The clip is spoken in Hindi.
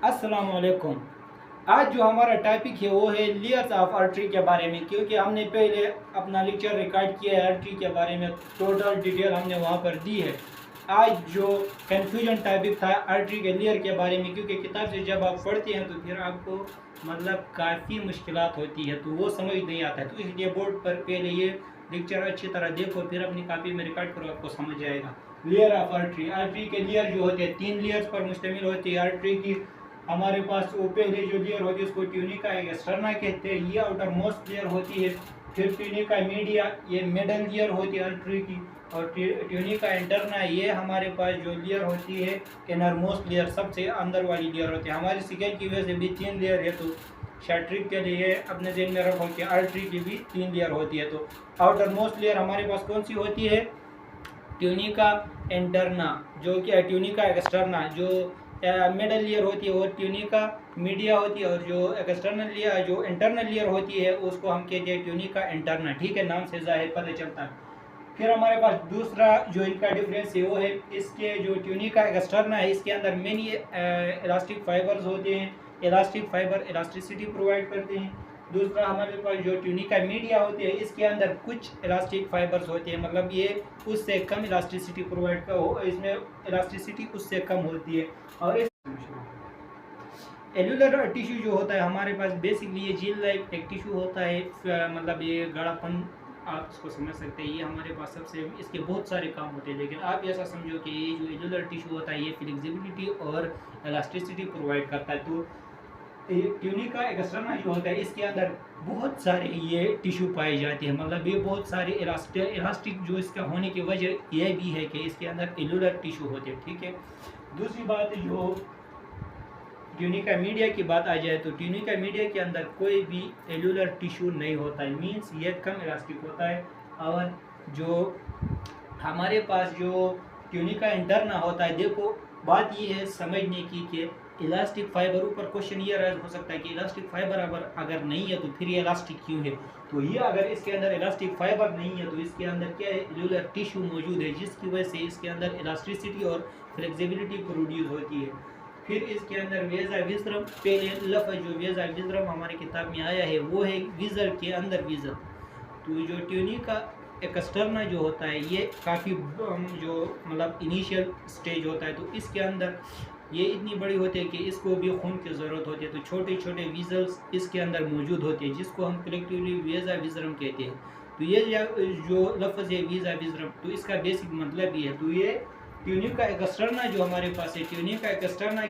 अस्सलाम वालेकुम। आज जो हमारा टॉपिक है वो है लेयर्स ऑफ आर्टरी के बारे में, क्योंकि हमने पहले अपना लेक्चर रिकॉर्ड किया है आर्टरी के बारे में, टोटल डिटेल हमने वहाँ पर दी है। आज जो कन्फ्यूजन टॉपिक था आर्टरी के लेयर के बारे में, क्योंकि किताब से जब आप पढ़ते हैं तो फिर आपको मतलब काफ़ी मुश्किलात होती है, तो वो समझ नहीं आता है। तो इसलिए बोर्ड पर पहले ये लेक्चर अच्छी तरह देखो, फिर अपनी कॉपी में रिकॉर्ड करो, आपको समझ आएगा। लेयर ऑफ आर्टरी, आर्टरी के लेयर जो होते हैं 3 लेयर्स पर मुश्तमिल होती है आर्टरी की। हमारे पास वो पहले जो लेयर होती है उसको ट्यूनिका एक्सटर्ना कहते हैं, ये आउटर मोस्ट लेयर होती है। फिर ट्यूनिका मीडिया, ये मिडल लेयर होती है आर्टरी की। और ट्यूनिका इंटरना, ये हमारे पास जो लेयर होती है इनर मोस्ट लेयर, सबसे अंदर वाली लेयर होती है। हमारी सिकल की वजह से भी 3 लेयर है, तो शैट्रिक के लिए अपने जेल में रखो कि आर्टरी की भी 3 लेयर होती है। तो आउटर मोस्ट लेयर हमारे पास कौन सी होती है? ट्यूनिका इंटरना, जो कि ट्यूनिका एक्सटर्ना जो मिडल लेयर होती है, और ट्यूनिका मीडिया होती है, और जो एक्सटर्नल लेयर जो इंटरनल लेयर होती है उसको हम कहते हैं ट्यूनिका इंटरना। ठीक है, नाम से जाहिर पता चलता है। फिर हमारे पास दूसरा जो इनका डिफरेंस है वो है इसके जो ट्यूनिका एक्सटर्ना है, इसके अंदर मेनी इलास्टिक फाइबर्स होते हैं। इलास्टिक फाइबर इलास्टिसिटी प्रोवाइड करते हैं। दूसरा हमारे पास जो ट्यूनिका मीडिया होती है, इसके अंदर कुछ इलास्टिक फाइबर्स होते हैं, मतलब ये उससे कम इलास्टिसिटी प्रोवाइड का हो, इसमें इलास्टिसिटी उससे कम होती है। और इस एलुलर टिश्यू जो होता है हमारे पास बेसिकली ये जेल लाइक एक टिश्यू होता है, मतलब ये गाढ़ापन आप इसको समझ सकते हैं। ये हमारे पास सबसे इसके बहुत सारे काम होते हैं, लेकिन आप ऐसा समझो कि ये जो एलुलर टिश्यू होता है ये फ्लेक्सिबिलिटी और इलास्टिसिटी प्रोवाइड करता है। तो ट्यूनिका एक्सटर्ना जो होता है इसके अंदर बहुत सारे ये टिश्यू पाए जाते हैं, मतलब ये बहुत सारे इलास्टिक जो इसका होने की वजह यह भी है कि इसके अंदर एलुलर टिश्यू होते हैं। ठीक है, दूसरी बात जो ट्यूनिका मीडिया की बात आ जाए तो ट्यूनिका मीडिया के अंदर कोई भी एलुलर टिश्यू नहीं होता है, मीन्स ये कम इलास्टिक होता है। और जो हमारे पास जो ट्यूनिका इंटरना होता है, देखो बात ये है समझने की कि इलास्टिक फाइबर, ऊपर क्वेश्चन ये राइज हो सकता है कि इलास्टिक फाइबर अगर नहीं है तो फिर ये इलास्टिक क्यों है? तो ये अगर इसके अंदर इलास्टिक फाइबर नहीं है तो इसके अंदर क्या है? एलुलर टिश्यू मौजूद है, जिसकी वजह से इसके अंदर इलास्टिसिटी और फ्लेक्सिबिलिटी प्रोड्यूस होती है। फिर इसके अंदर वेजा विजरम, पहले लफ्ज़ जो वेजा विजरम हमारी किताब में आया है वो है विजर के अंदर विजर। तो जो ट्यूनिका एक्सटर्ना जो होता है ये काफ़ी जो मतलब इनिशियल स्टेज होता है, तो इसके अंदर ये इतनी बड़ी होती है कि इसको भी खून की ज़रूरत होती है। तो छोटे छोटे विजल्स इसके अंदर मौजूद होते हैं, जिसको हम कलेक्टिवली वेजा विजरम कहते हैं। तो ये जो लफ्ज़ है वीज़ा विजरम, तो इसका बेसिक मतलब ये है। तो ये ट्यूनिका एक्सटर्ना जो हमारे पास है, ट्यूनिका एक्सटर्ना